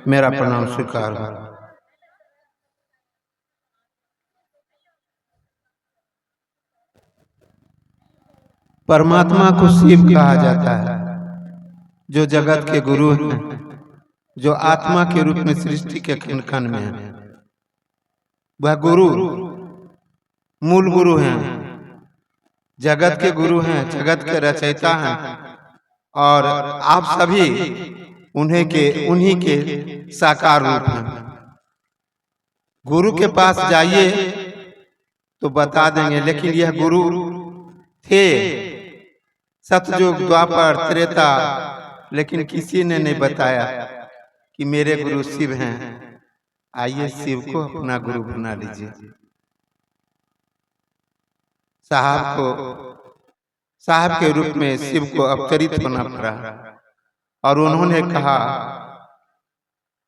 मेरा प्रणाम स्वीकार हो। परमात्मा को शिव कहा जाता है, जो जगत के गुरु हैं, जो आत्मा के रूप में सृष्टि के खन खन में है। वह गुरु मूल गुरु हैं, जगत के गुरु हैं, जगत के रचयिता हैं, और आप सभी उन्हीं के साकार रूप हैं। गुरु के पास जाइए तो बता देंगे, लेकिन यह गुरु थे सतयुग द्वापर त्रेता, लेकिन किसी ने नहीं बताया कि मेरे गुरु शिव हैं। आइए शिव को अपना गुरु बना लीजिए। साहब के रूप में शिव को अवतरित होना पड़ा, और उन्होंने कहा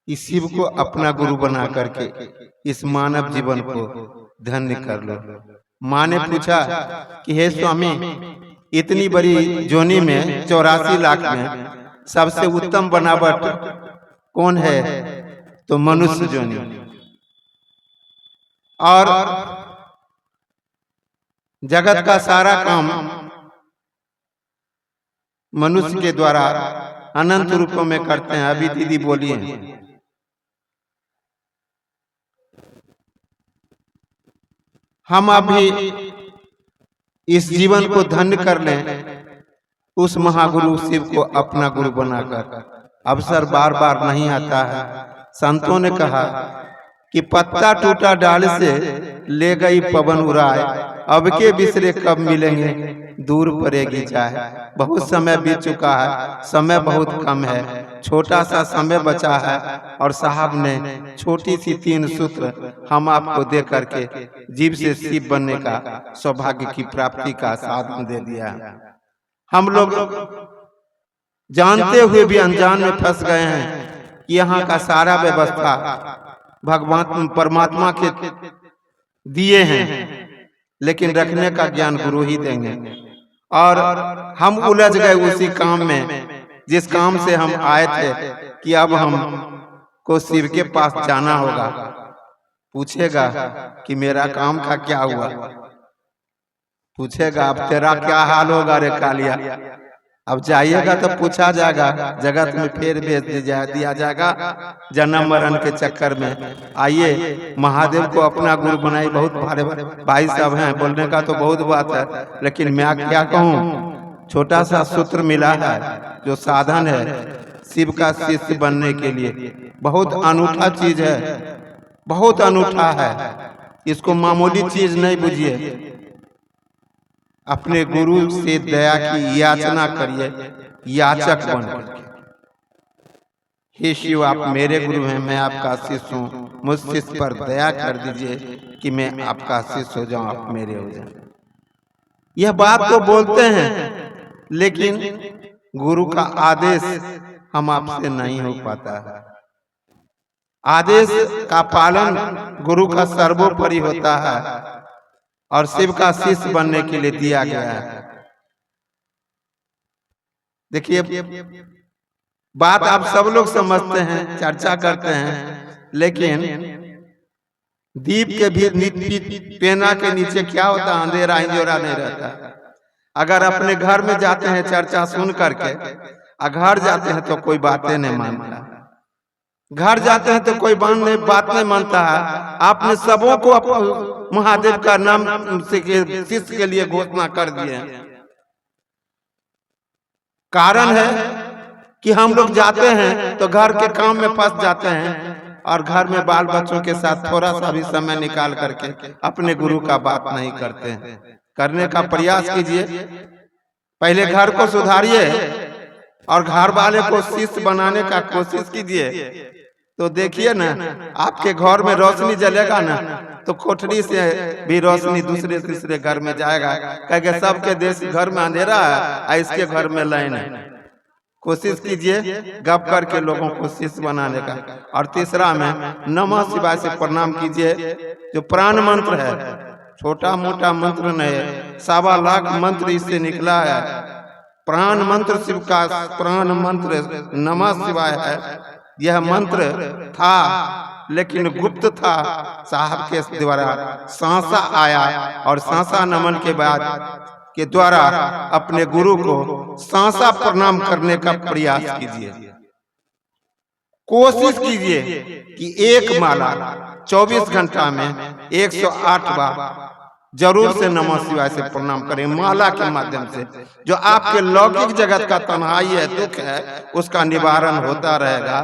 कि शिव को अपना गुरु बना करके इस मानव जीवन को धन्य कर लो। माँ ने पूछा कि हे स्वामी, इतनी बड़ी जोनी में 84 लाख में सबसे उत्तम बनावट कौन है? तो मनुष्य जोनी। और जगत का सारा काम मनुष्य के द्वारा अनंत रूपों में करते हैं। अभी दीदी बोलिए, हम अभी इस जीवन को धन्य कर लें उस महागुरु शिव को अपना गुरु बनाकर। अवसर बार बार नहीं आता है। संतों ने कहा कि पत्ता टूटा डाल से ले गई पवन उड़ाए, अब के बिसरे कब मिलेंगे, दूर पड़ेगी चाहे। बहुत समय बीत चुका है, समय बहुत कम है, छोटा सा समय बचा है, और साहब ने छोटी सी 3 सूत्र हम आपको दे करके जीव से शिव बनने का सौभाग्य की प्राप्ति का साधन दे दिया है। हम लोग जानते हुए भी अनजान में फंस गए हैं कि यहाँ का सारा व्यवस्था भगवान परमात्मा के दिए हैं, लेकिन रखने का ज्ञान गुरु ही देंगे। और हम उलझ गए उसी काम में जिस काम से हम आए थे, कि अब हम को शिव के पास जाना होगा। पूछेगा कि मेरा काम का क्या हुआ, पूछेगा अब तेरा क्या हाल होगा रे कालिया। अब जाइएगा तो पूछा जाएगा, जगत में फेर भेज दिया जाएगा जन्म मरण के चक्कर में। आइए महादेव को अपना गुरु बनाई। बहुत भारे भाई साहब हैं, बोलने का तो बहुत बात है, लेकिन मैं क्या कहूँ, छोटा सा सूत्र मिला है जो साधन है शिव का शिष्य बनने के लिए। बहुत अनूठा चीज है, बहुत अनूठा है। इसको मामूली चीज नहीं बुझिए। अपने गुरु से दया की याचना करिए, याचक बन करके। हे शिव, आप मेरे गुरु हैं, मैं आपका शिष्य हूँ, मुझ शिष्य पर दया कर दीजिए कि मैं आपका शिष्य हो जाऊं, आप मेरे हो जाएं। यह बात तो बोलते हैं, लेकिन गुरु का आदेश हम आपसे नहीं हो पाता है। आदेश का पालन गुरु का सर्वोपरि होता है, और शिव का शिष्य बनने के लिए दिया गया है। देखिए, बात आप सब लोग समझते हैं, चर्चा करते हैं, लेकिन दीप के भी पेना के नीचे क्या होता है? अंधेरा इंजोरा नहीं रहता। अगर अपने घर में जाते हैं चर्चा सुन करके, घर जाते हैं तो कोई बातें नहीं मानता, घर जाते हैं तो कोई बात नहीं मानता है। आपने सबों को महादेव का नाम से शिष्य के लिए घोषणा कर दिए। कारण है कि हम लोग जाते हैं तो घर के काम में फंस जाते हैं, और घर में बाल बच्चों के साथ थोड़ा सा भी समय निकाल करके अपने गुरु का बात नहीं करते हैं। करने का प्रयास कीजिए, पहले घर को सुधारिए और घर वाले को शिष्य बनाने का कोशिश कीजिए। तो देखिए ना, आपके घर में रोशनी जलेगा ना, तो कोठरी से भी रोशनी दूसरे तीसरे घर में जाएगा, क्योंकि सबके देश घर में अंधेरा है, इसके घर में लाइन है। कोशिश कीजिए गप करके लोगों को शिष्य बनाने का। और तीसरा में नमः शिवाय से प्रणाम कीजिए, जो प्राण मंत्र है, छोटा मोटा मंत्र नहीं है, 1.25 लाख मंत्र इससे निकला है। प्राण मंत्र शिव का प्राण मंत्र नमः शिवाय है। यह मंत्र था लेकिन गुप्त था। साहब के द्वारा सांसा आया और सांसा नमन के बाद के द्वारा अपने गुरु को सांसा प्रणाम करने का प्रयास कीजिए। कोशिश कीजिए कि एक माला 24 घंटा में 108 बार जरूर से नमः शिवाय से प्रणाम करें। माला के माध्यम से जो आपके लौकिक जगत का तन्हाई है, दुख है, उसका निवारण होता रहेगा।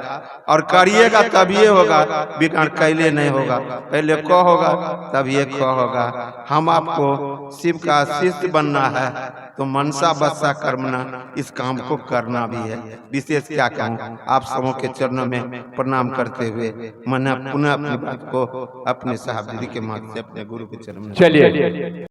और करिएगा तभी होगा, बिना कैले नहीं होगा। पहले को होगा तब ये को होगा। हम आपको शिव का शिष्य बनना है तो मनसा बसा कर्मना, इस काम को करना भी है। विशेष क्या कहूँ, आप सबों के चरणों में प्रणाम करते हुए मैं पुनः अपनी बात को अपने साहब जी के माध्यम से अपने गुरु के चरण में चलिए।